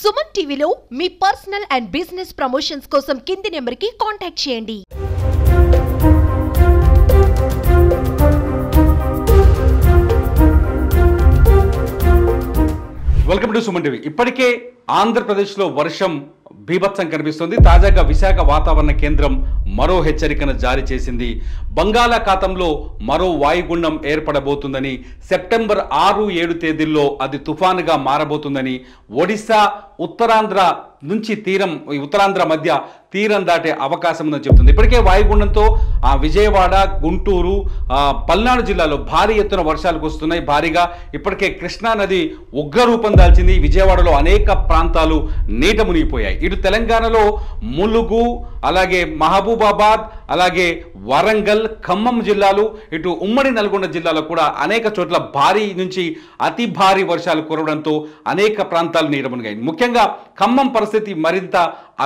సుమన్ టీవీలో మీ personal and business promotions కోసం కింది నెంబర్కి కాంటాక్ట్ చేయండి. Welcome to Suman TV. ఇప్పటికే ఆంధ్రప్రదేశ్లో వర్షం బీభత్సం కనిపిస్తుంది. తాజాగా విశాఖ వాతావరణ కేంద్రం మరో హెచ్చరికను జారీ చేసింది. బంగాళాఖాతంలో మరో వాయుగుండం ఏర్పడబోతుందని, సెప్టెంబర్ 6-7 తేదీల్లో అది తుఫానుగా మారబోతుందని, ఒడిశా ఉత్తరాంధ్ర నుంచి ఉత్తరాంధ్ర మధ్య తీరం దాటే అవకాశం ఉందని చెబుతుంది. ఇప్పటికే వాయుగుండంతో విజయవాడ, గుంటూరు, పల్నాడు జిల్లాలో భారీ ఎత్తున వర్షాలు కురుస్తున్నాయి. భారీగా ఇప్పటికే కృష్ణా నది ఉగ్రరూపం దాల్చింది. విజయవాడలో అనేక ప్రాంతాలు నీట మునిగిపోయాయి. ఇటు తెలంగాణలో ములుగు, అలాగే మహబూబాబాద్, అలాగే వరంగల్, ఖమ్మం జిల్లాలు, ఇటు ఉమ్మడి నల్గొండ జిల్లాలో కూడా అనేక చోట్ల భారీ నుంచి అతి భారీ వర్షాలు కురవడంతో అనేక ప్రాంతాలు నీట మునిగాయి. ముఖ్యంగా ఖమ్మం పరిస్థితి మరింత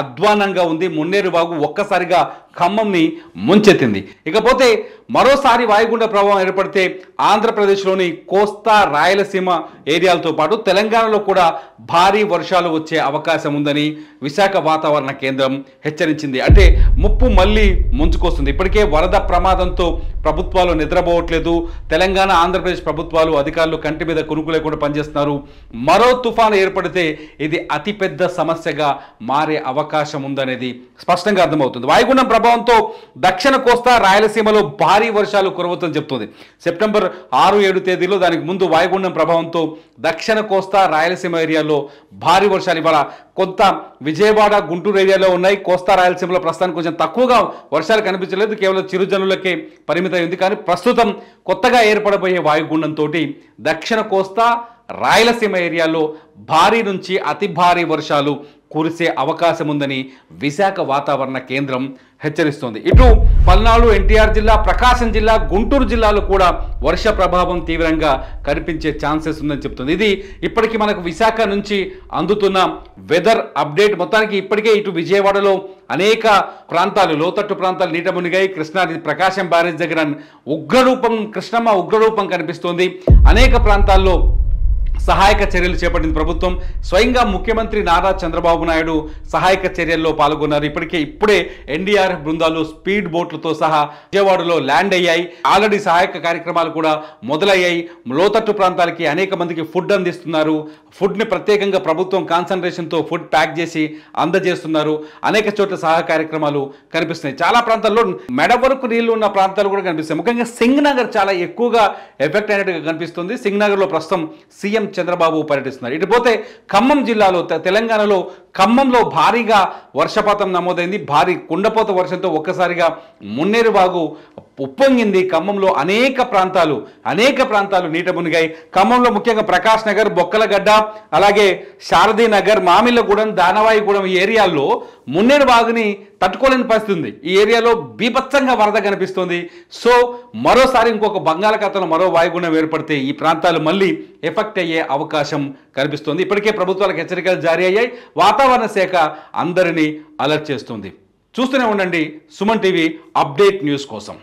అధ్వానంగా ఉంది. మున్నేరు వాగు ఒక్కసారిగా ఖమ్మంని ముంచెత్తింది. ఇకపోతే మరోసారి వాయుగుండ ప్రభావం ఏర్పడితే ఆంధ్రప్రదేశ్లోని కోస్తా, రాయలసీమ ఏరియాలతో పాటు తెలంగాణలో కూడా భారీ వర్షాలు వచ్చే అవకాశం ఉందని విశాఖ వాతావరణ కేంద్రం హెచ్చరించింది. అంటే ముప్పు మళ్ళీ ముంచుకొస్తుంది. ఇప్పటికే వరద ప్రమాదంతో ప్రభుత్వాలు నిద్రపోవట్లేదు. తెలంగాణ, ఆంధ్రప్రదేశ్ ప్రభుత్వాలు, అధికారులు కంటి మీద కునుకు లేకుండా పనిచేస్తున్నారు. మరో తుఫాను ఏర్పడితే ఇది అతిపెద్ద సమస్యగా మారే అవకాశం ఉందనేది స్పష్టంగా అర్థమవుతుంది. వాయుగుండం ప్రభావంతో దక్షిణ కోస్తా, రాయలసీమలో భారీ వర్షాలు కురవచ్చని చెప్తుంది. సెప్టెంబర్ 6-7 తేదీలో, దానికి ముందు వాయుగుండం ప్రభావంతో దక్షిణ కోస్తా, రాయలసీమ ఏరియాలో భారీ వర్షాలు ఇవాళ కొంత విజయవాడ, గుంటూరు ఏరియాలో ఉన్నాయి. కోస్తా, రాయలసీమలో ప్రస్తుతానికి కొంచెం తక్కువగా వర్షాలు కనిపించలేదు. కేవలం చిరుజనులకే పరిమితమైంది. కానీ ప్రస్తుతం కొత్తగా ఏర్పడబోయే వాయుగుండంతో దక్షిణ కోస్తా, రాయలసీమ ఏరియాలో భారీ నుంచి అతి భారీ వర్షాలు కురిసే అవకాశం ఉందని విశాఖ వాతావరణ కేంద్రం హెచ్చరిస్తోంది. ఇటు పల్నాడు, ఎన్టీఆర్ జిల్లా, ప్రకాశం జిల్లా, గుంటూరు జిల్లాలో కూడా వర్ష ప్రభావం తీవ్రంగా కనిపించే ఛాన్సెస్ ఉందని చెప్తుంది. ఇది ఇప్పటికీ మనకు విశాఖ నుంచి అందుతున్న వెదర్ అప్డేట్. మొత్తానికి ఇప్పటికే ఇటు విజయవాడలో అనేక ప్రాంతాలు, లోతట్టు ప్రాంతాలు నీట మునిగాయి. కృష్ణానది ప్రకాశం బ్యారేజ్ దగ్గర కృష్ణమ్మ ఉగ్రరూపం కనిపిస్తోంది. అనేక ప్రాంతాల్లో సహాయక చర్యలు చేపట్టింది ప్రభుత్వం. స్వయంగా ముఖ్యమంత్రి నారా చంద్రబాబు నాయుడు సహాయక చర్యల్లో పాల్గొన్నారు. ఇప్పుడే ఎన్డీఆర్ఎఫ్ బృందాలు స్పీడ్ బోట్లతో సహా విజయవాడలో ల్యాండ్ అయ్యాయి. ఆల్రెడీ సహాయక కార్యక్రమాలు కూడా మొదలయ్యాయి. లోతట్టు ప్రాంతాలకి అనేక మందికి ఫుడ్ అందిస్తున్నారు. ఫుడ్ని ప్రత్యేకంగా ప్రభుత్వం కాన్సన్ట్రేషన్తో ఫుడ్ ప్యాక్ చేసి అందజేస్తున్నారు. అనేక చోట్ల సహాయ కార్యక్రమాలు కనిపిస్తున్నాయి. చాలా ప్రాంతాల్లో మెడ వరకు నీళ్లు ఉన్న ప్రాంతాలు కూడా కనిపిస్తాయి. ముఖ్యంగా సింగ్ నగర్ చాలా ఎక్కువగా ఎఫెక్ట్ అయినట్టుగా కనిపిస్తుంది. సింగ్ నగర్లో ప్రస్తుతం సీఎం చంద్రబాబు పర్యటిస్తున్నారు. ఇటుపోతే ఖమ్మం జిల్లాలో, తెలంగాణలో ఖమ్మంలో భారీగా వర్షపాతం నమోదైంది. భారీ కుండపోత వర్షంతో ఒక్కసారిగా మున్నేరు వాగు ఉప్పొంగింది. ఖమ్మంలో అనేక ప్రాంతాలు నీట మునిగాయి. ఖమ్మంలో ముఖ్యంగా ప్రకాష్ నగర్, బొక్కలగడ్డ, అలాగే శారదీ నగర్, మామిళ్ళగూడెం, దానవాయిగూడెం ఈ ఏరియాల్లో మున్నేరు వాగుని తట్టుకోలేని పరిస్థితి ఉంది. ఈ ఏరియాలో బీభత్సంగా వరద కనిపిస్తుంది. సో మరోసారి ఇంకొక బంగాళాఖాతంలో మరో వాయుగుండం ఏర్పడితే ఈ ప్రాంతాలు మళ్ళీ ఎఫెక్ట్ అయ్యే అవకాశం కనిపిస్తుంది. ఇప్పటికే ప్రభుత్వాలకు హెచ్చరికలు జారీ అయ్యాయి. వాతావరణ శాఖ అందరినీ అలర్ట్ చేస్తుంది. చూస్తూనే ఉండండి సుమన్ టీవీ అప్డేట్ న్యూస్ కోసం.